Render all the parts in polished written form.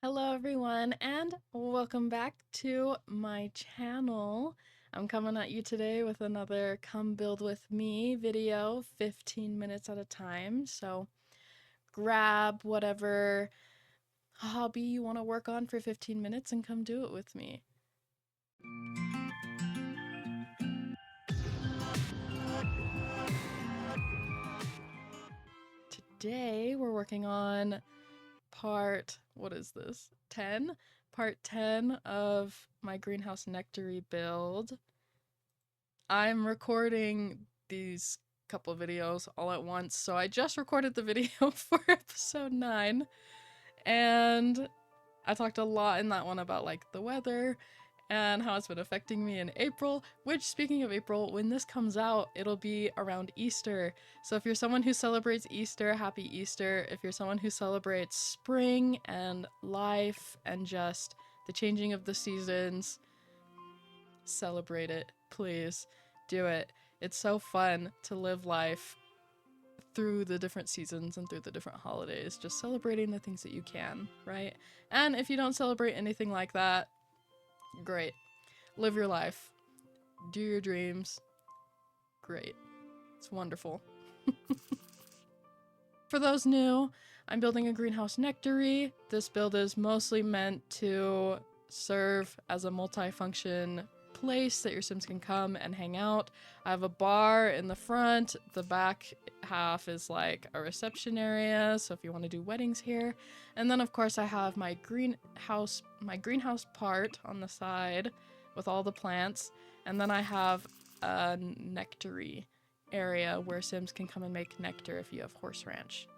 Hello everyone and welcome back to my channel. I'm coming at you today with another come build with me video, 15 minutes at a time. So grab whatever hobby you want to work on for 15 minutes and come do it with me. Today we're working on what is this? 10? Part 10 of my Greenhouse Nectary build. I'm recording these couple videos all at once, so I just recorded the video for episode 9, and I talked a lot in that one about like the weather and how it's been affecting me in April, which, speaking of April, when this comes out, it'll be around Easter. So if you're someone who celebrates Easter, happy Easter. If you're someone who celebrates spring and life and just the changing of the seasons, celebrate it, please. Do it. It's so fun to live life through the different seasons and through the different holidays, just celebrating the things that you can, right? And if you don't celebrate anything like that, great. Live your life. Do your dreams. Great. It's wonderful. For those new, I'm building a Greenhouse Nectary. This build is mostly meant to serve as a multi-function place that your Sims can come and hang out. I have a bar in the front. The back half is like a reception area, so if you want to do weddings here. And then of course I have my greenhouse part on the side with all the plants. And then I have a nectary area where Sims can come and make nectar if you have horse ranch.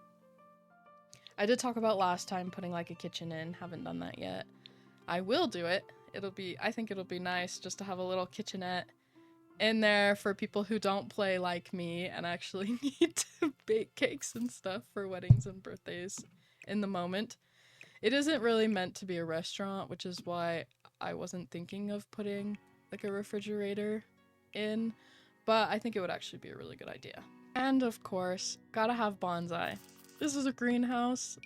I did talk about last time putting like a kitchen in, haven't done that yet. I will do it. I think it'll be nice just to have a little kitchenette in there for people who don't play like me and actually need to bake cakes and stuff for weddings and birthdays in the moment. It isn't really meant to be a restaurant, which is why I wasn't thinking of putting like a refrigerator in, but I think it would actually be a really good idea. And of course, gotta have bonsai. This is a greenhouse.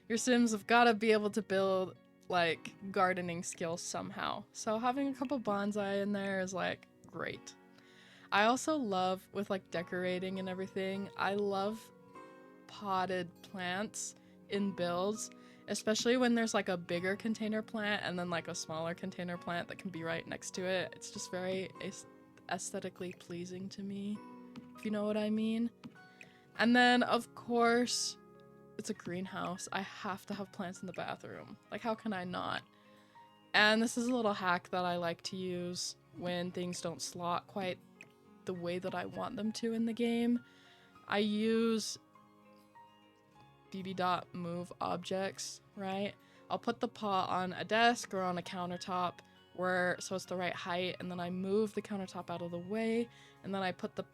Your Sims have gotta be able to build like gardening skills somehow. So having a couple bonsai in there is like great. I also love, with like decorating and everything, I love potted plants in builds, especially when there's like a bigger container plant and then like a smaller container plant that can be right next to it. It's just very aesthetically pleasing to me, if you know what I mean. And then of course, it's a greenhouse. I have to have plants in the bathroom. Like, how can I not? And this is a little hack that I like to use when things don't slot quite the way that I want them to in the game. I use bb.move objects, right? I'll put the pot on a desk or on a countertop so it's the right height, and then I move the countertop out of the way, and then I put the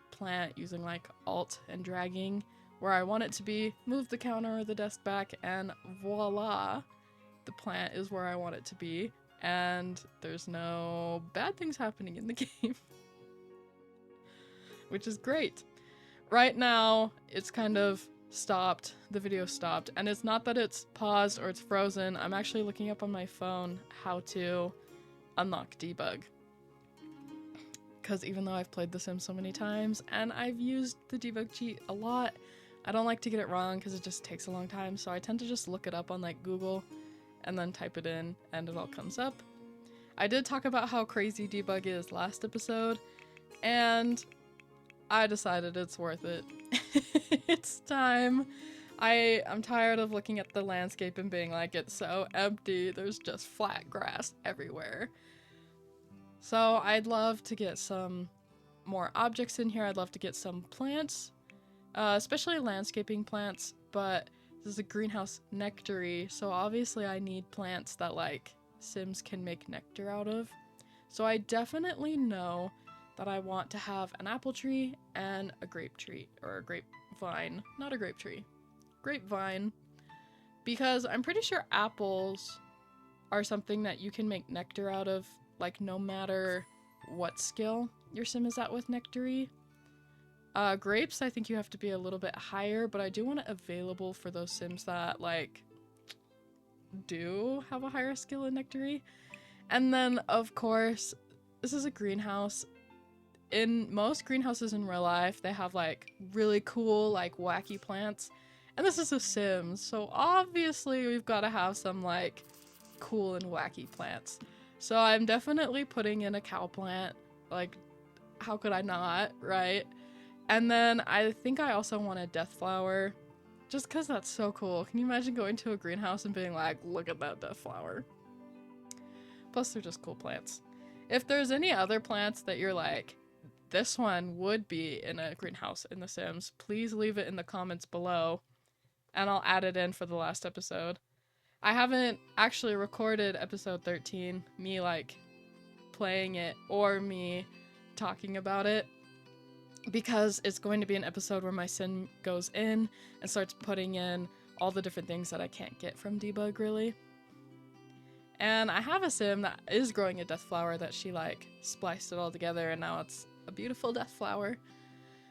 plant using like alt and dragging where I want it to be, move the counter or the desk back, and voila, the plant is where I want it to be, and there's no bad things happening in the game. Which is great. Right now, it's kind of stopped. The video stopped, and it's not that it's paused or it's frozen. I'm actually looking up on my phone how to unlock debug. Because even though I've played The Sims so many times, and I've used the debug cheat a lot, I don't like to get it wrong because it just takes a long time, so I tend to just look it up on like Google and then type it in and it all comes up. I did talk about how crazy debug is last episode, and I decided it's worth it. It's time. I'm tired of looking at the landscape and being like, it's so empty, there's just flat grass everywhere. So I'd love to get some more objects in here. I'd love to get some plants, especially landscaping plants, but this is a Greenhouse Nectary, so obviously I need plants that like Sims can make nectar out of. So I definitely know that I want to have an apple tree and a grape tree, or a grapevine, not a grape tree, grapevine, because I'm pretty sure apples are something that you can make nectar out of, like no matter what skill your Sim is at with nectary. Grapes, I think you have to be a little bit higher, but I do want it available for those Sims that like do have a higher skill in Nectary. And then, of course, this is a greenhouse. In most greenhouses in real life, they have like really cool, like wacky plants. And this is a Sims, so obviously we've got to have some like cool and wacky plants. So I'm definitely putting in a cow plant. Like, how could I not, right? And then I think I also want a death flower, just because that's so cool. Can you imagine going to a greenhouse and being like, look at that death flower? Plus, they're just cool plants. If there's any other plants that you're like, this one would be in a greenhouse in The Sims, please leave it in the comments below, and I'll add it in for the last episode. I haven't actually recorded episode 13, me like playing it or me talking about it, because it's going to be an episode where my sim goes in and starts putting in all the different things that I can't get from debug, really. And I have a sim that is growing a death flower that she like spliced it all together, and now it's a beautiful death flower.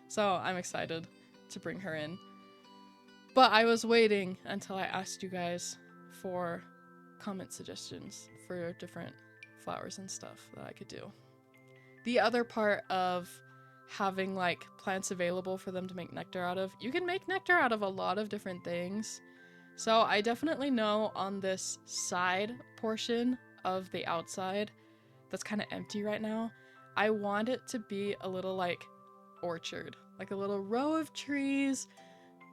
So I'm excited to bring her in. But I was waiting until I asked you guys for comment suggestions for different flowers and stuff that I could do. The other part of having like plants available for them to make nectar out of, you can make nectar out of a lot of different things. So I definitely know on this side portion of the outside that's kind of empty right now, I want it to be a little like orchard, like a little row of trees,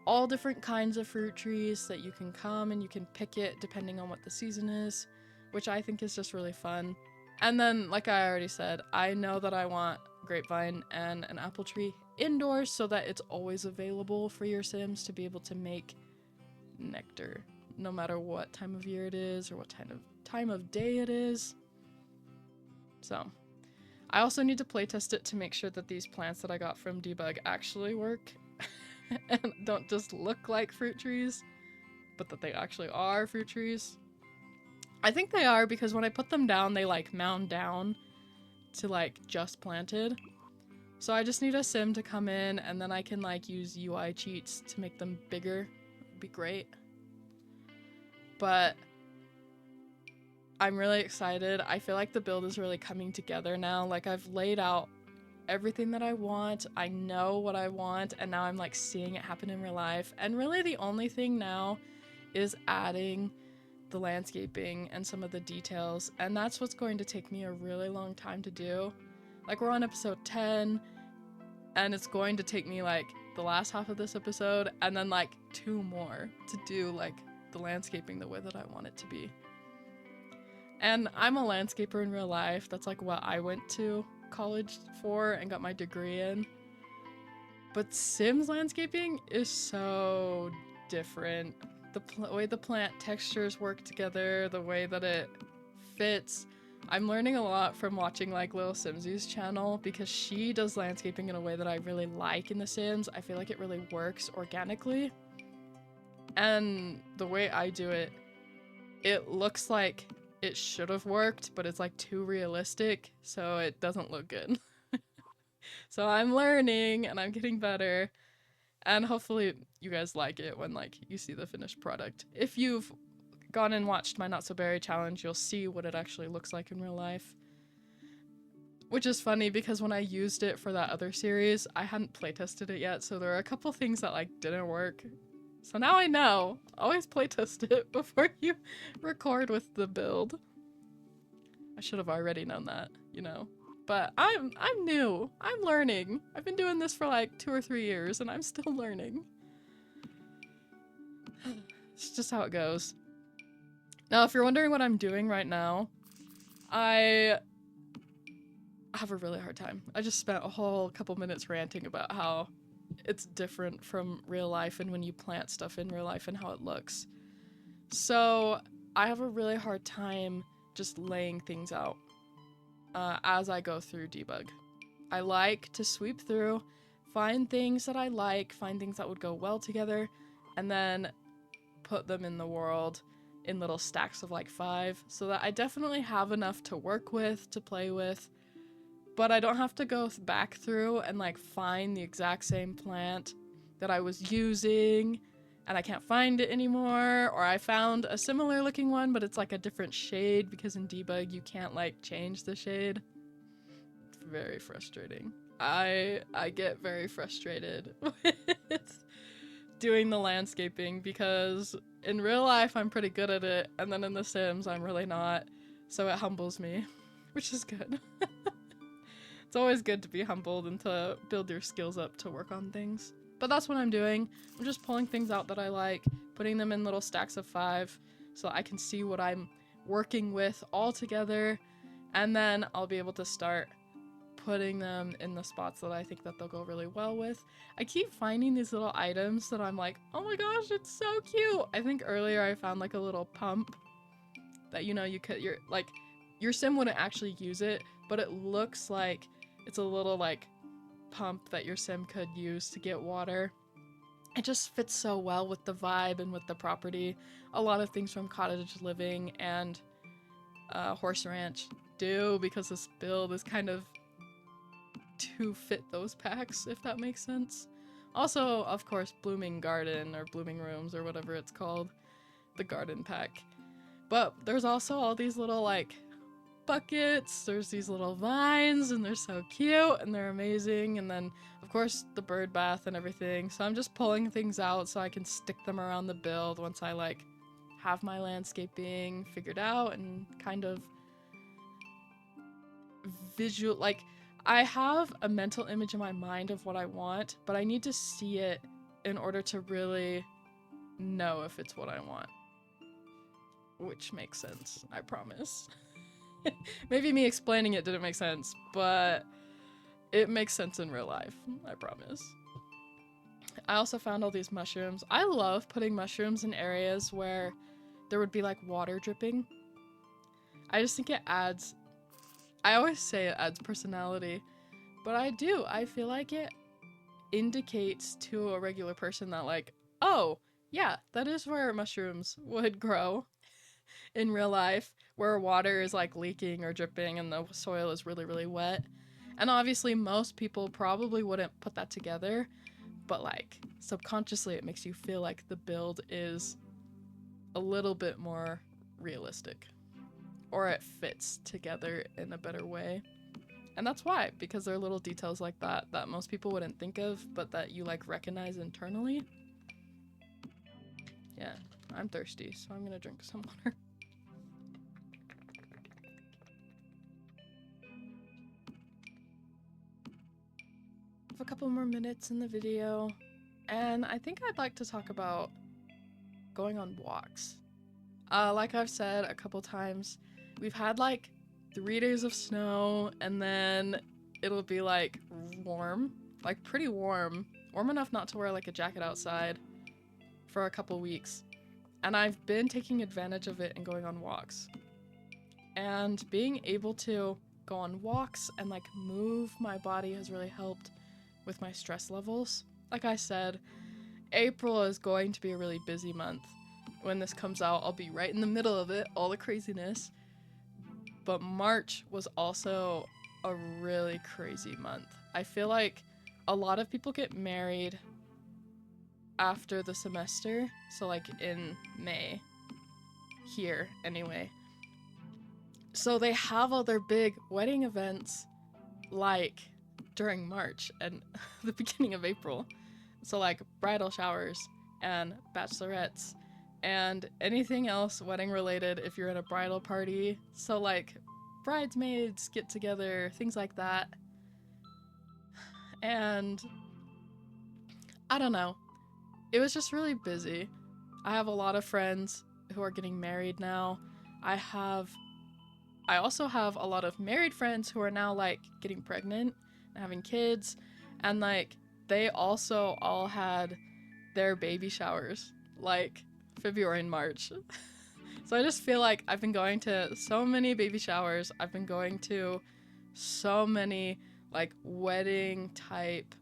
all different kinds of fruit trees that you can come and you can pick it depending on what the season is, which I think is just really fun. And then, like I already said, I know that I want grapevine and an apple tree indoors so that it's always available for your Sims to be able to make nectar, no matter what time of year it is or what time of day it is. So, I also need to playtest it to make sure that these plants that I got from debug actually work and don't just look like fruit trees, but that they actually are fruit trees. I think they are, because when I put them down, they like mound down to like just planted. So I just need a sim to come in, and then I can like use UI cheats to make them bigger. It'd be great. But I'm really excited. I feel like the build is really coming together now. Like, I've laid out everything that I want. I know what I want, and now I'm like seeing it happen in real life. And really the only thing now is adding the landscaping and some of the details, and that's what's going to take me a really long time to do. Like, we're on episode 10, and it's going to take me like the last half of this episode and then like 2 more to do like the landscaping the way that I want it to be. And I'm a landscaper in real life. That's like what I went to college for and got my degree in. But Sims landscaping is so different. The way the plant textures work together, the way that it fits. I'm learning a lot from watching like Little Simsy's channel, because she does landscaping in a way that I really like in The Sims. I feel like it really works organically. And the way I do it, it looks like it should have worked, but it's like too realistic, so it doesn't look good. So I'm learning and I'm getting better, and hopefully you guys like it when like you see the finished product. If you've gone and watched my Not So Berry challenge, you'll see what it actually looks like in real life. Which is funny, because when I used it for that other series, I hadn't playtested it yet, so there are a couple things that like didn't work. So now I know. Always playtest it before you record with the build. I should have already known that, you know. But I'm new. I'm learning. I've been doing this for like 2 or 3 years, and I'm still learning. It's just how it goes. Now, if you're wondering what I'm doing right now, I have a really hard time. I just spent a whole couple minutes ranting about how it's different from real life and when you plant stuff in real life and how it looks. So I have a really hard time just laying things out as I go through debug. I like to sweep through, find things that I like, find things that would go well together, and then put them in the world in little stacks of like 5, so that I definitely have enough to work with, to play with, but I don't have to go back through and like find the exact same plant that I was using and I can't find it anymore, or I found a similar looking one, but it's like a different shade because in debug you can't like change the shade. It's very frustrating. I get very frustrated with doing the landscaping because in real life I'm pretty good at it, and then in The Sims I'm really not, so it humbles me, which is good. It's always good to be humbled and to build your skills up to work on things. But that's what I'm doing. I'm just pulling things out that I like, putting them in little stacks of 5 so I can see what I'm working with all together, and then I'll be able to start putting them in the spots that I think that they'll go really well with. I keep finding these little items that I'm like, oh my gosh, it's so cute. I think earlier I found like a little pump that, you know, you could, your sim wouldn't actually use it, but it looks like it's a little like pump that your sim could use to get water. It just fits so well with the vibe and with the property. A lot of things from cottage living and horse ranch do, because this build is kind of to fit those packs, if that makes sense. Also, of course, blooming garden or blooming rooms or whatever it's called, the garden pack. But there's also all these little like buckets, there's these little vines, and they're so cute and they're amazing, and then of course the bird bath and everything. So I'm just pulling things out so I can stick them around the build once I like have my landscaping figured out and kind of visual, like I have a mental image in my mind of what I want, but I need to see it in order to really know if it's what I want, which makes sense, I promise. Maybe me explaining it didn't make sense, but it makes sense in real life, I promise. I also found all these mushrooms. I love putting mushrooms in areas where there would be like water dripping. I just think it adds, I always say it adds personality, but I do. I feel like it indicates to a regular person that like, oh, yeah, that is where mushrooms would grow in real life, where water is like leaking or dripping and the soil is really, really wet. And obviously most people probably wouldn't put that together, but like subconsciously it makes you feel like the build is a little bit more realistic, or it fits together in a better way. And that's why, because there are little details like that that most people wouldn't think of, but that you like recognize internally. Yeah, I'm thirsty, so I'm gonna drink some water. A couple more minutes in the video, and I think I'd like to talk about going on walks. Like I've said a couple times, we've had like 3 days of snow, and then it'll be like warm, like pretty warm enough not to wear like a jacket outside for a couple weeks. And I've been taking advantage of it and going on walks. And being able to go on walks and like move my body has really helped with my stress levels. Like I said, April is going to be a really busy month. When this comes out, I'll be right in the middle of it, all the craziness. But March was also a really crazy month. I feel like a lot of people get married after the semester, so like in May, here anyway. So they have all their big wedding events like during March and the beginning of April. So like bridal showers and bachelorettes and anything else wedding related if you're in a bridal party. So like bridesmaids get together, things like that. And I don't know. It was just really busy. I have a lot of friends who are getting married now. I also have a lot of married friends who are now like getting pregnant and having kids, and like they also all had their baby showers like February and March. So I just feel like I've been going to so many baby showers. I've been going to so many like wedding type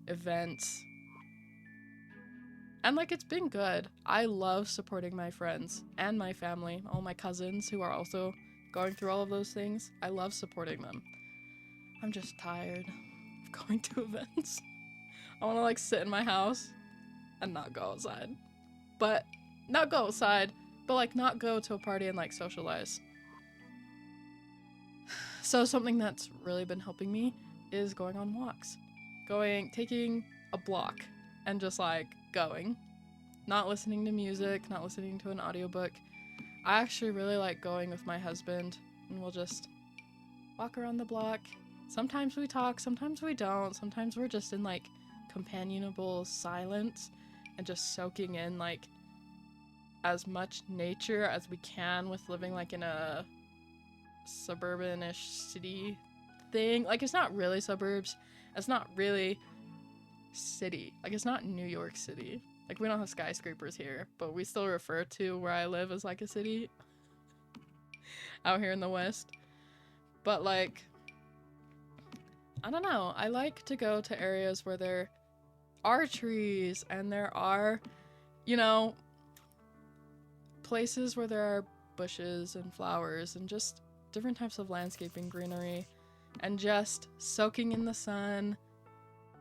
events. And like it's been good. I love supporting my friends and my family, all my cousins who are also going through all of those things. I love supporting them. I'm just tired of going to events. I want to like sit in my house and not go outside. but not go outside, but like not go to a party and like socialize. So something that's really been helping me is going on walks. Taking a block and just like going. Not listening to music, not listening to an audiobook. I actually really like going with my husband and we'll just walk around the block. Sometimes we talk, sometimes we don't. Sometimes we're just in like companionable silence and just soaking in like as much nature as we can with living like in a suburban-ish city thing. Like it's not really suburbs. It's not really city. Like it's not New York City. Like we don't have skyscrapers here, but we still refer to where I live as like a city out here in the West. But like, I don't know. I like to go to areas where there are trees and there are, you know, places where there are bushes and flowers and just different types of landscaping, greenery, and just soaking in the sun,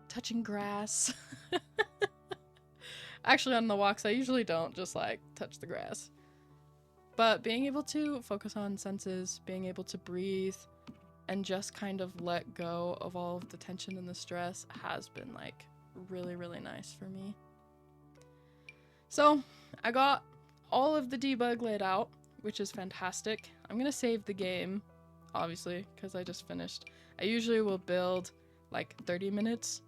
touching grass. Actually, on the walks, I usually don't just like touch the grass. But being able to focus on senses, being able to breathe, and just kind of let go of all of the tension and the stress has been like really, really nice for me. So I got all of the debug laid out, which is fantastic. I'm gonna save the game, obviously, because I just finished. I usually will build like 30 minutes,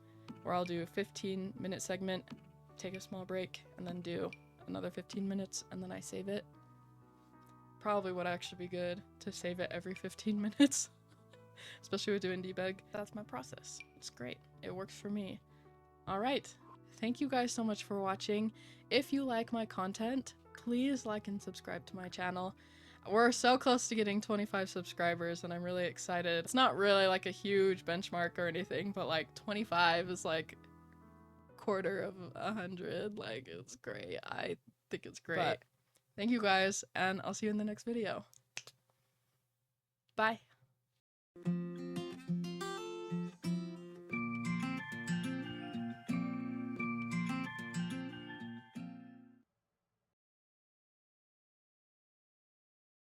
where I'll do a 15-minute segment, take a small break, and then do another 15 minutes, and then I save it. Probably would actually be good to save it every 15 minutes, especially with doing debug. That's my process. It's great. It works for me. All right. Thank you guys so much for watching. If you like my content, please like and subscribe to my channel. We're so close to getting 25 subscribers and I'm really excited. It's not really like a huge benchmark or anything, but like 25 is like quarter of 100. Like it's great. I think it's great. But thank you guys and I'll see you in the next video. Bye.